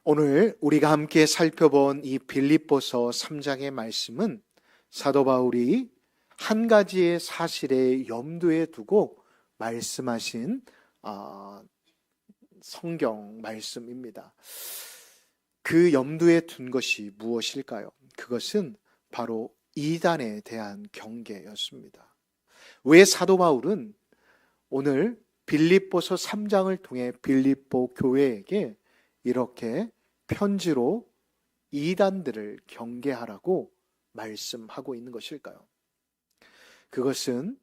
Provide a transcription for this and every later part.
오늘 우리가 함께 살펴본 이 빌립보서 3장의 말씀은 사도 바울이 한 가지의 사실에 염두에 두고 말씀하신 성경 말씀입니다. 그 염두에 둔 것이 무엇일까요? 그것은 바로 이단에 대한 경계였습니다. 왜 사도 바울은 오늘 빌립보서 3장을 통해 빌립보 교회에게 이렇게 편지로 이단들을 경계하라고 말씀하고 있는 것일까요? 그것은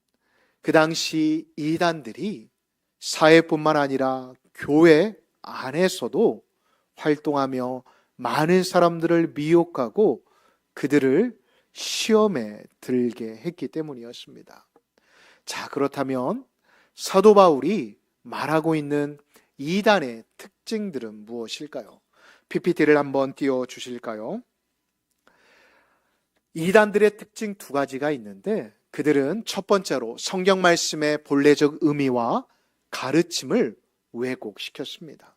그 당시 이단들이 사회뿐만 아니라 교회 안에서도 활동하며 많은 사람들을 미혹하고 그들을 시험에 들게 했기 때문이었습니다. 자, 그렇다면 사도 바울이 말하고 있는 이단의 특징들은 무엇일까요? PPT를 한번 띄워주실까요? 이단들의 특징 두 가지가 있는데 그들은 첫 번째로 성경 말씀의 본래적 의미와 가르침을 왜곡시켰습니다.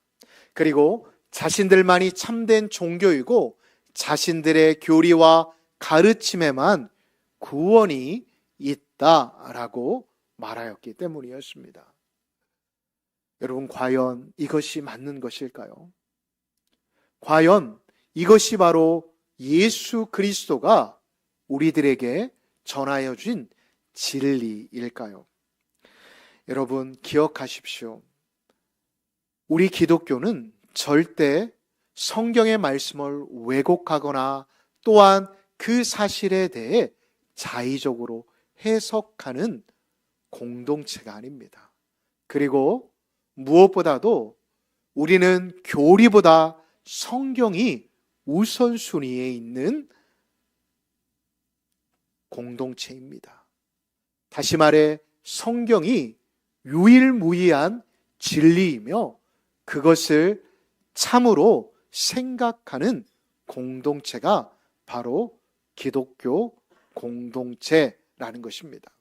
그리고 자신들만이 참된 종교이고 자신들의 교리와 가르침에만 구원이 있다라고 말하였기 때문이었습니다. 여러분, 과연 이것이 맞는 것일까요? 과연 이것이 바로 예수 그리스도가 우리들에게 전하여 준 진리일까요? 여러분, 기억하십시오. 우리 기독교는 절대 성경의 말씀을 왜곡하거나 또한 그 사실에 대해 자의적으로 해석하는 공동체가 아닙니다. 그리고 무엇보다도 우리는 교리보다 성경이 우선순위에 있는 공동체입니다. 다시 말해 성경이 유일무이한 진리이며 그것을 참으로 생각하는 공동체가 바로 기독교 공동체라는 것입니다.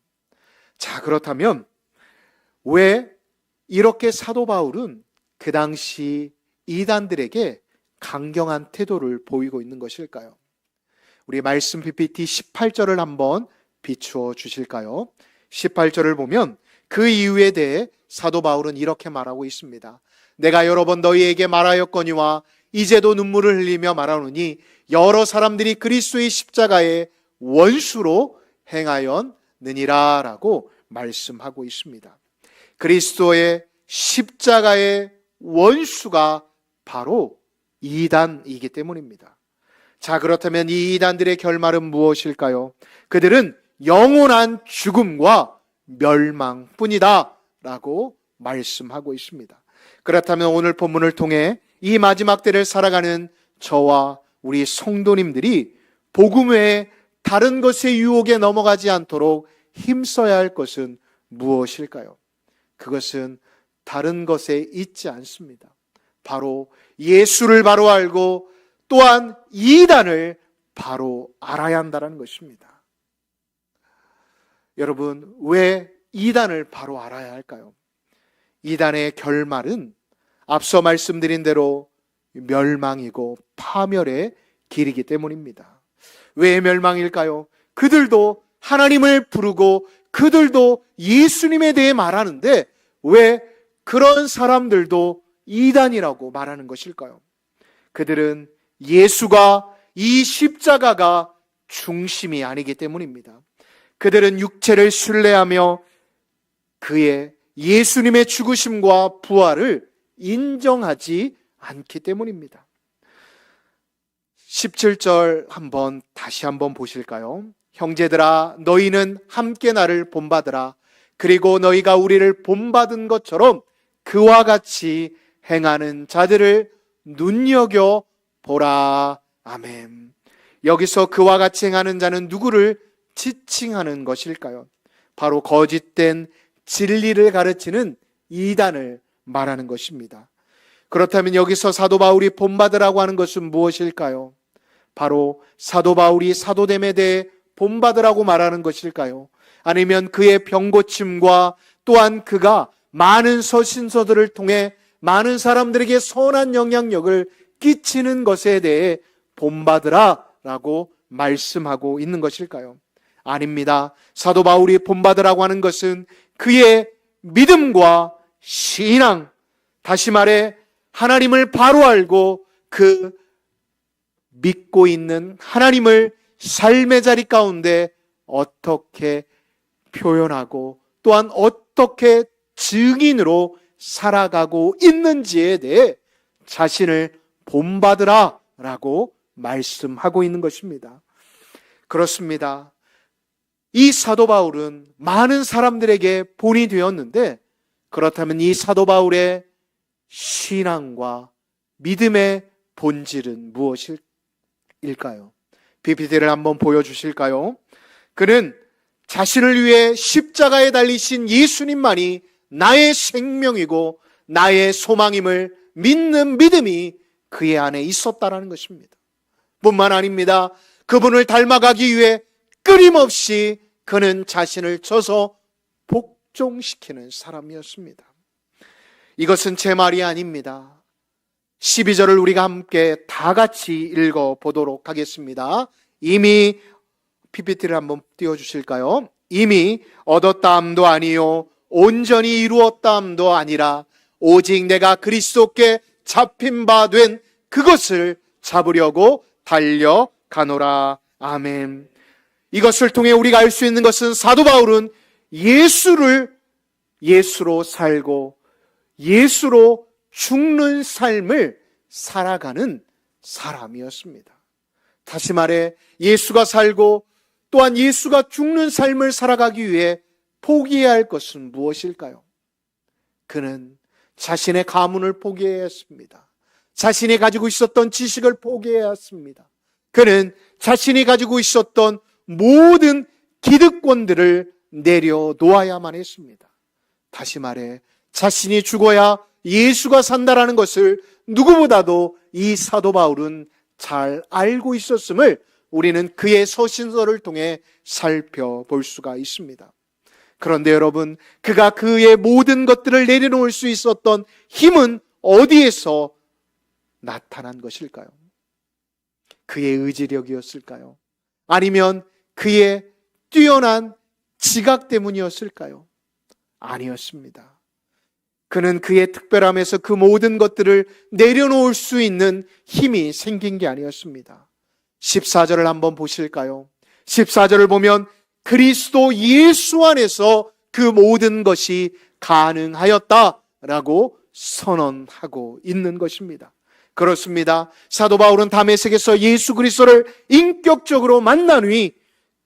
자, 그렇다면 왜 이렇게 사도 바울은 그 당시 이단들에게 강경한 태도를 보이고 있는 것일까요? 우리 말씀 PPT 18절을 한번 비추어 주실까요? 18절을 보면 그 이유에 대해 사도 바울은 이렇게 말하고 있습니다. 내가 여러 번 너희에게 말하였거니와 이제도 눈물을 흘리며 말하노니 여러 사람들이 그리스도의 십자가의 원수로 행하였느니라 라고 말씀하고 있습니다. 그리스도의 십자가의 원수가 바로 이단이기 때문입니다. 자, 그렇다면 이 이단들의 결말은 무엇일까요? 그들은 영원한 죽음과 멸망뿐이다 라고 말씀하고 있습니다. 그렇다면 오늘 본문을 통해 이 마지막 때를 살아가는 저와 우리 성도님들이 복음 외에 다른 것의 유혹에 넘어가지 않도록 힘써야 할 것은 무엇일까요? 그것은 다른 것에 있지 않습니다. 바로 예수를 바로 알고 또한 이단을 바로 알아야 한다는 것입니다. 여러분, 왜 이단을 바로 알아야 할까요? 이단의 결말은 앞서 말씀드린 대로 멸망이고 파멸의 길이기 때문입니다. 왜 멸망일까요? 그들도 하나님을 부르고 그들도 예수님에 대해 말하는데 왜 그런 사람들도 이단이라고 말하는 것일까요? 그들은 예수가 이 십자가가 중심이 아니기 때문입니다. 그들은 육체를 순례하며 그의 예수님의 죽으심과 부활을 인정하지 않기 때문입니다. 17절 다시 한번 보실까요? 형제들아, 너희는 함께 나를 본받으라. 그리고 너희가 우리를 본받은 것처럼 그와 같이 행하는 자들을 눈여겨보라. 아멘. 여기서 그와 같이 행하는 자는 누구를 지칭하는 것일까요? 바로 거짓된 진리를 가르치는 이단을 말하는 것입니다. 그렇다면 여기서 사도 바울이 본받으라고 하는 것은 무엇일까요? 바로 사도 바울이 사도됨에 대해 본받으라고 말하는 것일까요? 아니면 그의 병고침과 또한 그가 많은 서신서들을 통해 많은 사람들에게 선한 영향력을 끼치는 것에 대해 본받으라 라고 말씀하고 있는 것일까요? 아닙니다. 사도 바울이 본받으라고 하는 것은 그의 믿음과 신앙, 다시 말해 하나님을 바로 알고 그 믿고 있는 하나님을 삶의 자리 가운데 어떻게 표현하고 또한 어떻게 증인으로 살아가고 있는지에 대해 자신을 본받으라 라고 말씀하고 있는 것입니다. 그렇습니다. 이 사도 바울은 많은 사람들에게 본이 되었는데, 그렇다면 이 사도 바울의 신앙과 믿음의 본질은 무엇일까요? PPT를 한번 보여주실까요? 그는 자신을 위해 십자가에 달리신 예수님만이 나의 생명이고 나의 소망임을 믿는 믿음이 그의 안에 있었다라는 것입니다. 뿐만 아닙니다. 그분을 닮아가기 위해 끊임없이 그는 자신을 쳐서 복종시키는 사람이었습니다. 이것은 제 말이 아닙니다. 12절을 우리가 함께 다 같이 읽어보도록 하겠습니다. 이미 PPT를 한번 띄워주실까요? 이미 얻었다함도 아니요 온전히 이루었다함도 아니라 오직 내가 그리스도께 잡힌 바 된 그것을 잡으려고 달려가노라. 아멘. 이것을 통해 우리가 알 수 있는 것은 사도 바울은 예수로 살고 예수로 죽는 삶을 살아가는 사람이었습니다. 다시 말해 예수가 살고 또한 예수가 죽는 삶을 살아가기 위해 포기해야 할 것은 무엇일까요? 그는 자신의 가문을 포기해야 했습니다. 자신이 가지고 있었던 지식을 포기해야 했습니다. 그는 자신이 가지고 있었던 모든 기득권들을 내려놓아야만 했습니다. 다시 말해 자신이 죽어야 예수가 산다라는 것을 누구보다도 이 사도 바울은 잘 알고 있었음을 우리는 그의 서신서를 통해 살펴볼 수가 있습니다. 그런데 여러분, 그가 그의 모든 것들을 내려놓을 수 있었던 힘은 어디에서 나타난 것일까요? 그의 의지력이었을까요? 아니면 그의 뛰어난 지각 때문이었을까요? 아니었습니다. 그는 그의 특별함에서 그 모든 것들을 내려놓을 수 있는 힘이 생긴 게 아니었습니다. 14절을 한번 보실까요? 14절을 보면 그리스도 예수 안에서 그 모든 것이 가능하였다라고 선언하고 있는 것입니다. 그렇습니다. 사도 바울은 다메섹에서 예수 그리스도를 인격적으로 만난 후에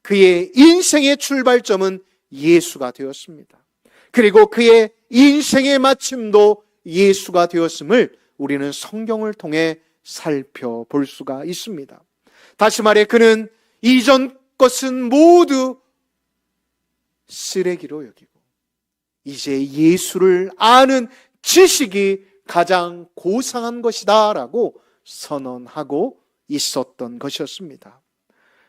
그의 인생의 출발점은 예수가 되었습니다. 그리고 그의 인생의 마침도 예수가 되었음을 우리는 성경을 통해 살펴볼 수가 있습니다. 다시 말해 그는 이전 것은 모두 쓰레기로 여기고 이제 예수를 아는 지식이 가장 고상한 것이다 라고 선언하고 있었던 것이었습니다.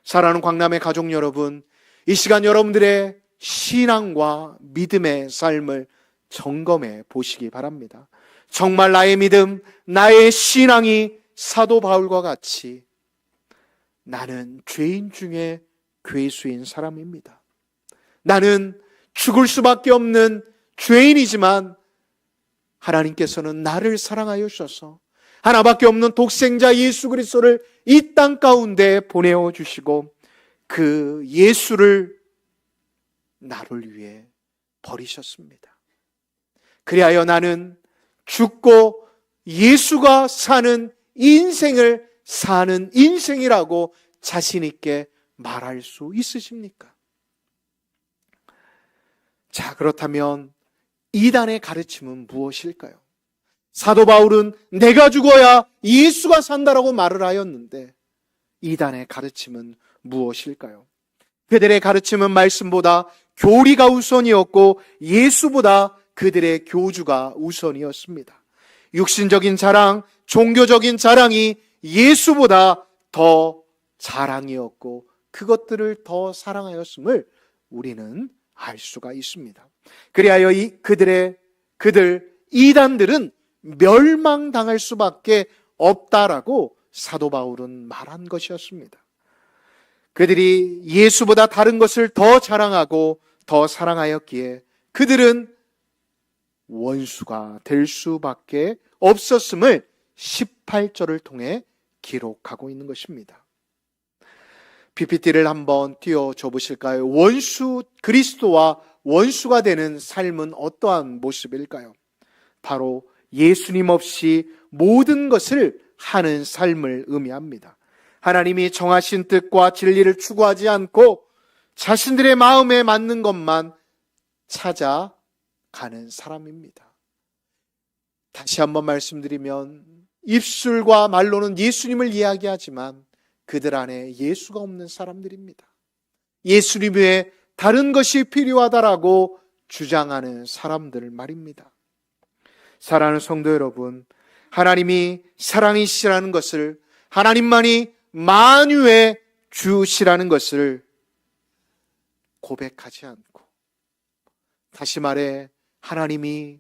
사랑하는 광남의 가족 여러분, 이 시간 여러분들의 신앙과 믿음의 삶을 점검해 보시기 바랍니다. 정말 나의 믿음, 나의 신앙이 사도 바울과 같이 나는 죄인 중에 괴수인 사람입니다. 나는 죽을 수밖에 없는 죄인이지만 하나님께서는 나를 사랑하여 주셔서 하나밖에 없는 독생자 예수 그리스도를 이 땅 가운데 보내어 주시고 그 예수를 나를 위해 버리셨습니다. 그리하여 나는 죽고 예수가 사는 인생을 사는 인생이라고 자신 있게 말할 수 있으십니까? 자, 그렇다면 이단의 가르침은 무엇일까요? 사도 바울은 내가 죽어야 예수가 산다라고 말을 하였는데 이단의 가르침은 무엇일까요? 그들의 가르침은 말씀보다 교리가 우선이었고 예수보다 그들의 교주가 우선이었습니다. 육신적인 자랑, 종교적인 자랑이 예수보다 더 자랑이었고 그것들을 더 사랑하였음을 우리는 알 수가 있습니다. 그리하여 그들 이단들은 멸망당할 수밖에 없다라고 사도 바울은 말한 것이었습니다. 그들이 예수보다 다른 것을 더 자랑하고 더 사랑하였기에 그들은 원수가 될 수밖에 없었음을 18절을 통해 기록하고 있는 것입니다. PPT를 한번 띄워줘 보실까요? 그리스도와 원수가 되는 삶은 어떠한 모습일까요? 바로 예수님 없이 모든 것을 하는 삶을 의미합니다. 하나님이 정하신 뜻과 진리를 추구하지 않고 자신들의 마음에 맞는 것만 찾아가는 사람입니다. 다시 한번 말씀드리면 입술과 말로는 예수님을 이야기하지만 그들 안에 예수가 없는 사람들입니다. 예수님 외에 다른 것이 필요하다라고 주장하는 사람들 말입니다. 사랑하는 성도 여러분, 하나님이 사랑이시라는 것을, 하나님만이 만유의 주시라는 것을 고백하지 않고, 다시 말해 하나님이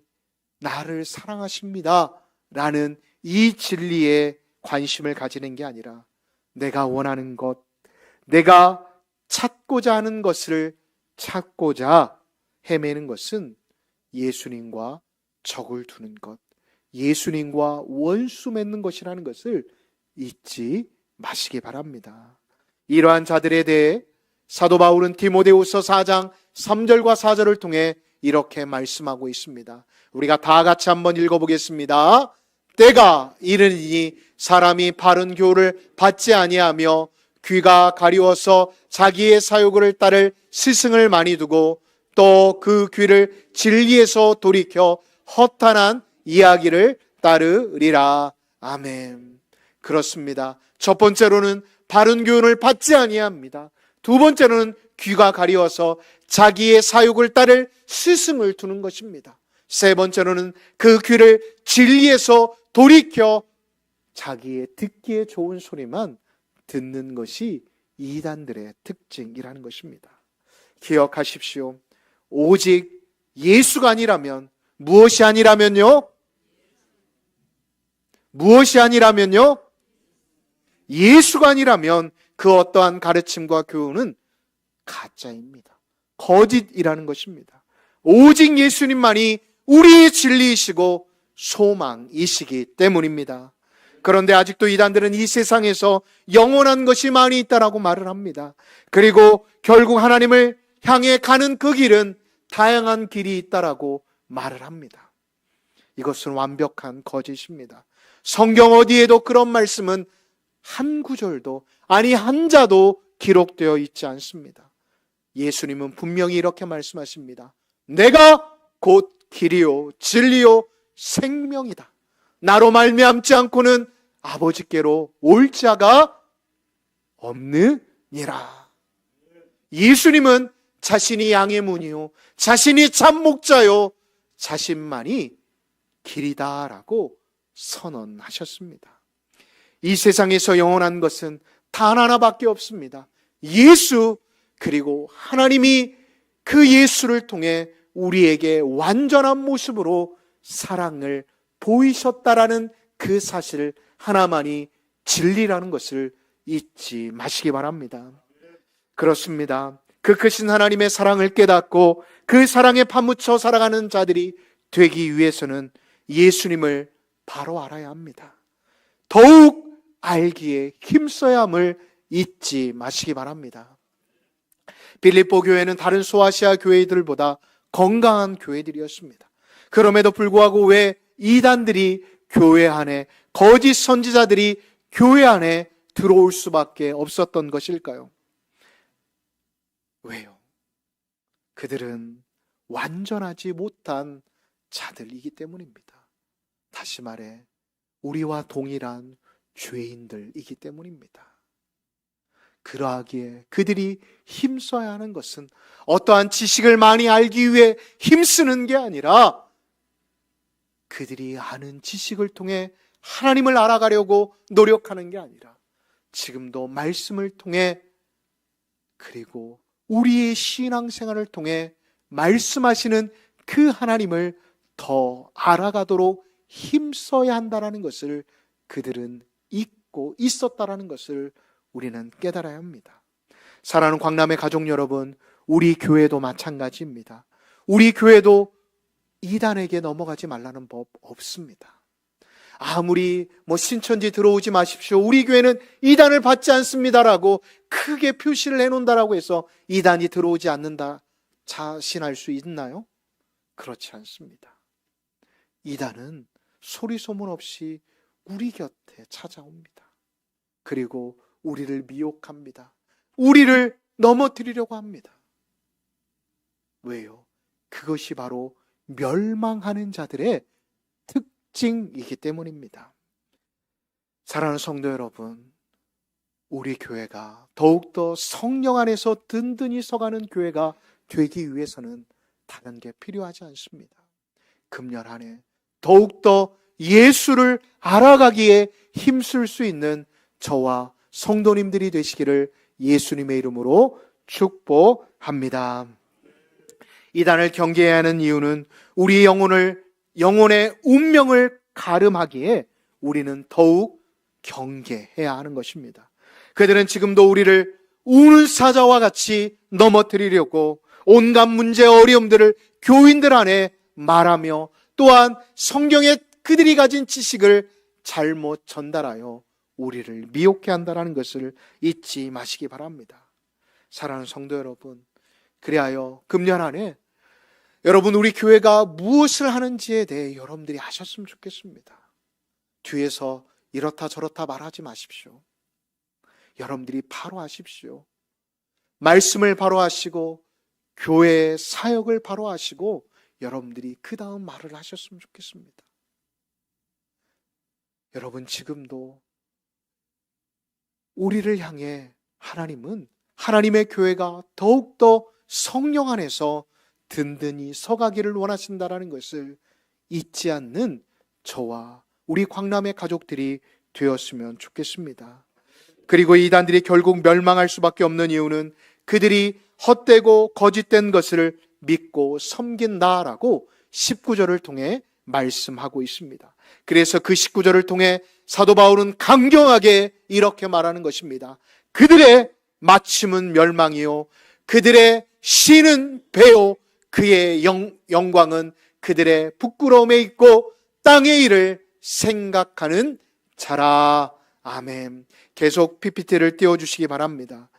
나를 사랑하십니다 라는 이 진리에 관심을 가지는 게 아니라 내가 원하는 것, 내가 찾고자 하는 것을 찾고자 헤매는 것은 예수님과 적을 두는 것, 예수님과 원수 맺는 것이라는 것을 잊지 마시기 바랍니다. 이러한 자들에 대해 사도 바울은 디모데후서 4장 3절과 4절을 통해 이렇게 말씀하고 있습니다. 우리가 다 같이 한번 읽어보겠습니다. 때가 이르니 사람이 바른 교훈을 받지 아니하며 귀가 가리워서 자기의 사욕을 따를 스승을 많이 두고 또 그 귀를 진리에서 돌이켜 허탄한 이야기를 따르리라. 아멘. 그렇습니다. 첫 번째로는 바른 교훈을 받지 아니합니다. 두 번째로는 귀가 가리워서 자기의 사욕을 따를 스승을 두는 것입니다. 세 번째로는 그 귀를 진리에서 돌이켜 자기의 듣기에 좋은 소리만 듣는 것이 이단들의 특징이라는 것입니다. 기억하십시오. 오직 예수가 아니라면, 무엇이 아니라면요? 무엇이 아니라면요? 예수가 아니라면 그 어떠한 가르침과 교훈은 가짜입니다. 거짓이라는 것입니다. 오직 예수님만이 우리의 진리이시고 소망이시기 때문입니다. 그런데 아직도 이단들은 이 세상에서 영원한 것이 많이 있다라고 말을 합니다. 그리고 결국 하나님을 향해 가는 그 길은 다양한 길이 있다라고 말을 합니다. 이것은 완벽한 거짓입니다. 성경 어디에도 그런 말씀은 한 구절도, 아니 한 자도 기록되어 있지 않습니다. 예수님은 분명히 이렇게 말씀하십니다. 내가 곧 길이요 진리요 생명이다. 나로 말미암지 않고는 아버지께로 올 자가 없느니라. 예수님은 자신이 양의 문이요, 자신이 참목자요, 자신만이 길이다라고 선언하셨습니다. 이 세상에서 영원한 것은 단 하나밖에 없습니다. 예수, 그리고 하나님이 그 예수를 통해 우리에게 완전한 모습으로 사랑을 보이셨다라는 그 사실 하나만이 진리라는 것을 잊지 마시기 바랍니다. 그렇습니다. 그 크신 하나님의 사랑을 깨닫고 그 사랑에 파묻혀 살아가는 자들이 되기 위해서는 예수님을 바로 알아야 합니다. 더욱 알기에 힘써야 함을 잊지 마시기 바랍니다. 빌립보 교회는 다른 소아시아 교회들보다 건강한 교회들이었습니다. 그럼에도 불구하고 왜 이단들이 교회 안에, 거짓 선지자들이 교회 안에 들어올 수밖에 없었던 것일까요? 왜요? 그들은 완전하지 못한 자들이기 때문입니다. 다시 말해 우리와 동일한 죄인들이기 때문입니다. 그러하기에 그들이 힘써야 하는 것은 어떠한 지식을 많이 알기 위해 힘쓰는 게 아니라 그들이 아는 지식을 통해 하나님을 알아가려고 노력하는 게 아니라 지금도 말씀을 통해, 그리고 우리의 신앙생활을 통해 말씀하시는 그 하나님을 더 알아가도록 힘써야 한다는 것을 그들은 있고 있었다라는 것을 우리는 깨달아야 합니다. 사랑하는 광남의 가족 여러분, 우리 교회도 마찬가지입니다. 우리 교회도 이단에게 넘어가지 말라는 법 없습니다. 아무리 신천지 들어오지 마십시오, 우리 교회는 이단을 받지 않습니다라고 크게 표시를 해놓는다라고 해서 이단이 들어오지 않는다 자신할 수 있나요? 그렇지 않습니다. 이단은 소리 소문 없이 우리 곁에 찾아옵니다. 그리고 우리를 미혹합니다. 우리를 넘어뜨리려고 합니다. 왜요? 그것이 바로 멸망하는 자들의 특징이기 때문입니다. 사랑하는 성도 여러분, 우리 교회가 더욱더 성령 안에서 든든히 서가는 교회가 되기 위해서는 다른 게 필요하지 않습니다. 금년 한 해 더욱더 예수를 알아가기에 힘쓸 수 있는 저와 성도님들이 되시기를 예수님의 이름으로 축복합니다. 이단을 경계해야 하는 이유는 우리 영혼의 운명을 가름하기에 우리는 더욱 경계해야 하는 것입니다. 그들은 지금도 우리를 우는 사자와 같이 넘어뜨리려고 온갖 문제 어려움들을 교인들 안에 말하며 또한 성경에 그들이 가진 지식을 잘못 전달하여 우리를 미혹해 한다는 것을 잊지 마시기 바랍니다. 사랑하는 성도 여러분, 그리하여 금년 안에 여러분 우리 교회가 무엇을 하는지에 대해 여러분들이 아셨으면 좋겠습니다. 뒤에서 이렇다 저렇다 말하지 마십시오. 여러분들이 바로 하십시오. 말씀을 바로 하시고 교회의 사역을 바로 하시고 여러분들이 그 다음 말을 하셨으면 좋겠습니다. 여러분 지금도 우리를 향해 하나님은 하나님의 교회가 더욱더 성령 안에서 든든히 서가기를 원하신다라는 것을 잊지 않는 저와 우리 광남의 가족들이 되었으면 좋겠습니다. 그리고 이단들이 결국 멸망할 수밖에 없는 이유는 그들이 헛되고 거짓된 것을 믿고 섬긴다라고 19절을 통해 말씀하고 있습니다. 그래서 그 19절을 통해 사도 바울은 강경하게 이렇게 말하는 것입니다. 그들의 마침은 멸망이요 그들의 신은 배요 그의 영광은 그들의 부끄러움에 있고 땅의 일을 생각하는 자라. 아멘. 계속 PPT를 띄워주시기 바랍니다.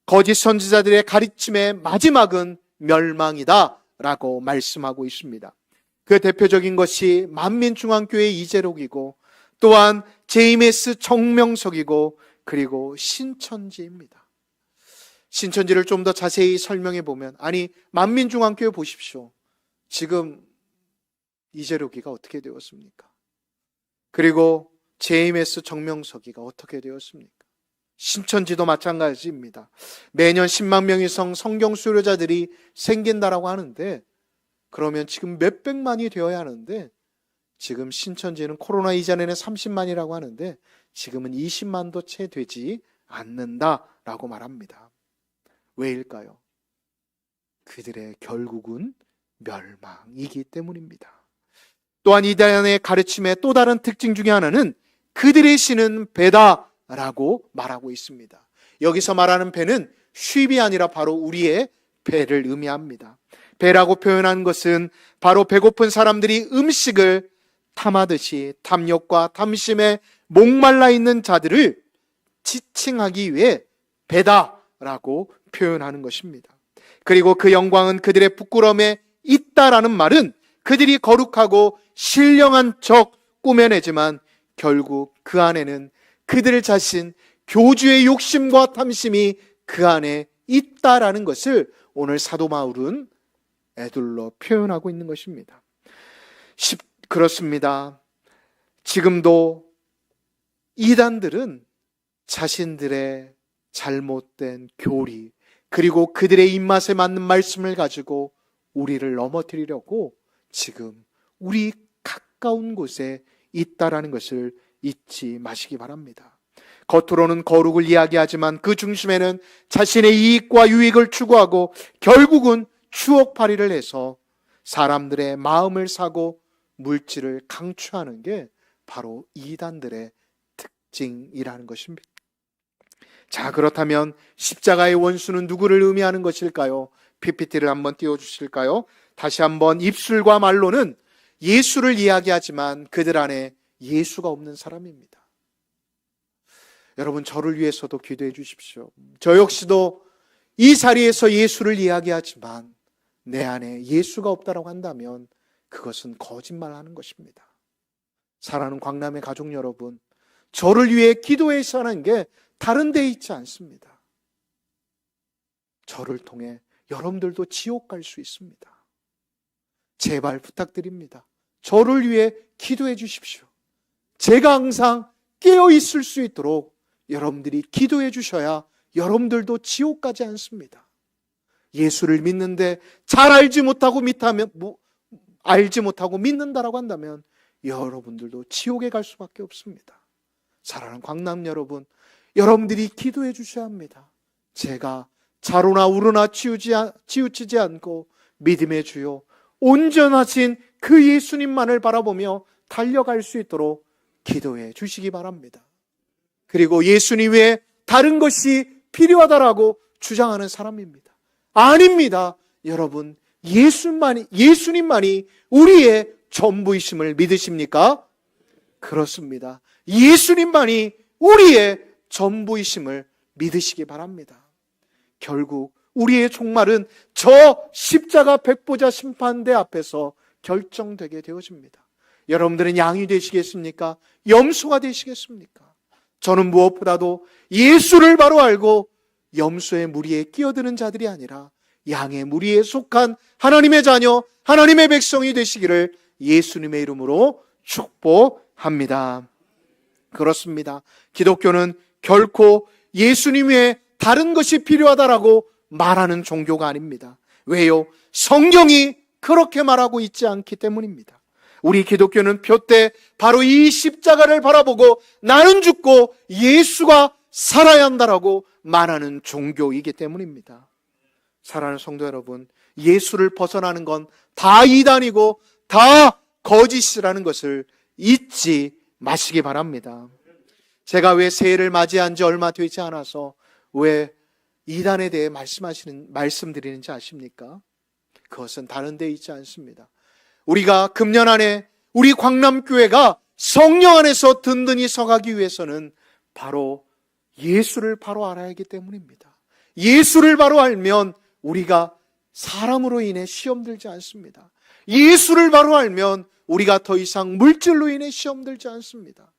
거짓 선지자들의 가르침의 마지막은 멸망이다 라고 말씀하고 있습니다. 그 대표적인 것이 만민중앙교회 이재록이고 또한 JMS 정명석이고 그리고 신천지입니다. 신천지를 좀 더 자세히 설명해 보면 만민중앙교회 보십시오. 지금 이재록이가 어떻게 되었습니까? 그리고 JMS 정명석이가 어떻게 되었습니까? 신천지도 마찬가지입니다. 매년 10만 명 이상 성경 수료자들이 생긴다라고 하는데 그러면 지금 몇백만이 되어야 하는데 지금 신천지는 코로나 이전에는 30만이라고 하는데 지금은 20만도 채 되지 않는다라고 말합니다. 왜일까요? 그들의 결국은 멸망이기 때문입니다. 또한 이단의 가르침의 또 다른 특징 중에 하나는 그들의 신은 배다라고 말하고 있습니다. 여기서 말하는 배는 쉽이 아니라 바로 우리의 배를 의미합니다. 배라고 표현한 것은 바로 배고픈 사람들이 음식을 탐하듯이 탐욕과 탐심에 목말라 있는 자들을 지칭하기 위해 배다라고 표현하는 것입니다. 그리고 그 영광은 그들의 부끄러움에 있다라는 말은 그들이 거룩하고 신령한 척 꾸며내지만 결국 그 안에는 그들 자신 교주의 욕심과 탐심이 그 안에 있다라는 것을 오늘 사도 바울은 에둘러 표현하고 있는 것입니다. 그렇습니다. 지금도 이단들은 자신들의 잘못된 교리 그리고 그들의 입맛에 맞는 말씀을 가지고 우리를 넘어뜨리려고 지금 우리 가까운 곳에 있다라는 것을 잊지 마시기 바랍니다. 겉으로는 거룩을 이야기하지만 그 중심에는 자신의 이익과 유익을 추구하고 결국은 추억팔이를 해서 사람들의 마음을 사고 물질을 강취하는 게 바로 이단들의 특징이라는 것입니다. 자, 그렇다면 십자가의 원수는 누구를 의미하는 것일까요? PPT를 한번 띄워주실까요? 다시 한번 입술과 말로는 예수를 이야기하지만 그들 안에 예수가 없는 사람입니다. 여러분, 저를 위해서도 기도해 주십시오. 저 역시도 이 자리에서 예수를 이야기하지만 내 안에 예수가 없다라고 한다면 그것은 거짓말하는 것입니다. 사랑하는 광남의 가족 여러분, 저를 위해 기도해서 하는 게 다른 데 있지 않습니다. 저를 통해 여러분들도 지옥 갈 수 있습니다. 제발 부탁드립니다. 저를 위해 기도해 주십시오. 제가 항상 깨어 있을 수 있도록 여러분들이 기도해 주셔야 여러분들도 지옥 가지 않습니다. 예수를 믿는데 잘 알지 못하고 믿는다라고 한다면 여러분들도 지옥에 갈 수밖에 없습니다. 사랑하는 광남 여러분, 여러분들이 기도해 주셔야 합니다. 제가 자로나 우로나 치우치지 않고 믿음의 주요 온전하신 그 예수님만을 바라보며 달려갈 수 있도록 기도해 주시기 바랍니다. 그리고 예수님 외에 다른 것이 필요하다라고 주장하는 사람입니다. 아닙니다. 여러분, 예수님만이 우리의 전부이심을 믿으십니까? 그렇습니다. 예수님만이 우리의 전부이심을 믿으시기 바랍니다. 결국 우리의 종말은 저 십자가 백보자 심판대 앞에서 결정되게 되어집니다. 여러분들은 양이 되시겠습니까? 염소가 되시겠습니까? 저는 무엇보다도 예수를 바로 알고 염소의 무리에 끼어드는 자들이 아니라 양의 무리에 속한 하나님의 자녀, 하나님의 백성이 되시기를 예수님의 이름으로 축복합니다. 그렇습니다. 기독교는 결코 예수님 외에 다른 것이 필요하다라고 말하는 종교가 아닙니다. 왜요? 성경이 그렇게 말하고 있지 않기 때문입니다. 우리 기독교는 표때 바로 이 십자가를 바라보고 나는 죽고 예수가 살아야 한다라고 말하는 종교이기 때문입니다. 사랑하는 성도 여러분, 예수를 벗어나는 건 다 이단이고 다 거짓이라는 것을 잊지 마시기 바랍니다. 제가 왜 새해를 맞이한 지 얼마 되지 않아서 왜 이단에 대해 말씀드리는지 아십니까? 그것은 다른 데 있지 않습니다. 우리가 금년 안에 우리 광남교회가 성령 안에서 든든히 서가기 위해서는 바로 예수를 바로 알아야 하기 때문입니다. 예수를 바로 알면 우리가 사람으로 인해 시험 들지 않습니다. 예수를 바로 알면 우리가 더 이상 물질로 인해 시험 들지 않습니다.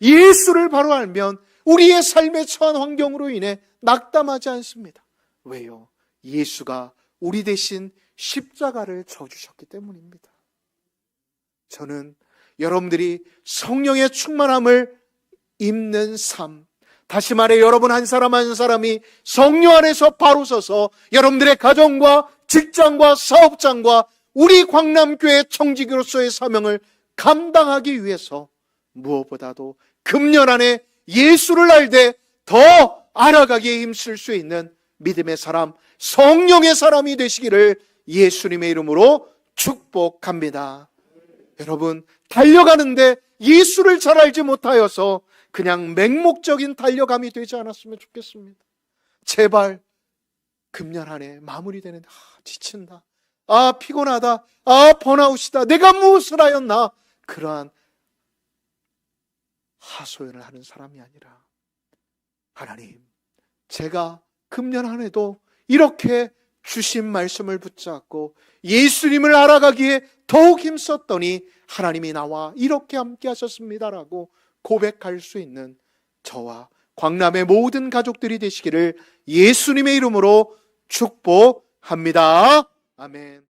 예수를 바로 알면 우리의 삶에 처한 환경으로 인해 낙담하지 않습니다. 왜요? 예수가 우리 대신 십자가를 져주셨기 때문입니다. 저는 여러분들이 성령의 충만함을 입는 삶, 다시 말해 여러분 한 사람 한 사람이 성령 안에서 바로 서서 여러분들의 가정과 직장과 사업장과 우리 광남교회 청지기로서의 사명을 감당하기 위해서 무엇보다도 금년 안에 예수를 알되 더 알아가기에 힘쓸 수 있는 믿음의 사람, 성령의 사람이 되시기를 예수님의 이름으로 축복합니다. 여러분, 달려가는데 예수를 잘 알지 못하여서 그냥 맹목적인 달려감이 되지 않았으면 좋겠습니다. 제발 금년 한 해 마무리되는 지친다, 피곤하다, 번아웃이다, 내가 무엇을 하였나, 그러한 하소연을 하는 사람이 아니라 하나님, 제가 금년 한 해도 이렇게 주신 말씀을 붙잡고 예수님을 알아가기에 더욱 힘썼더니 하나님이 나와 이렇게 함께 하셨습니다라고 고백할 수 있는 저와 광남의 모든 가족들이 되시기를 예수님의 이름으로 축복합니다. 아멘.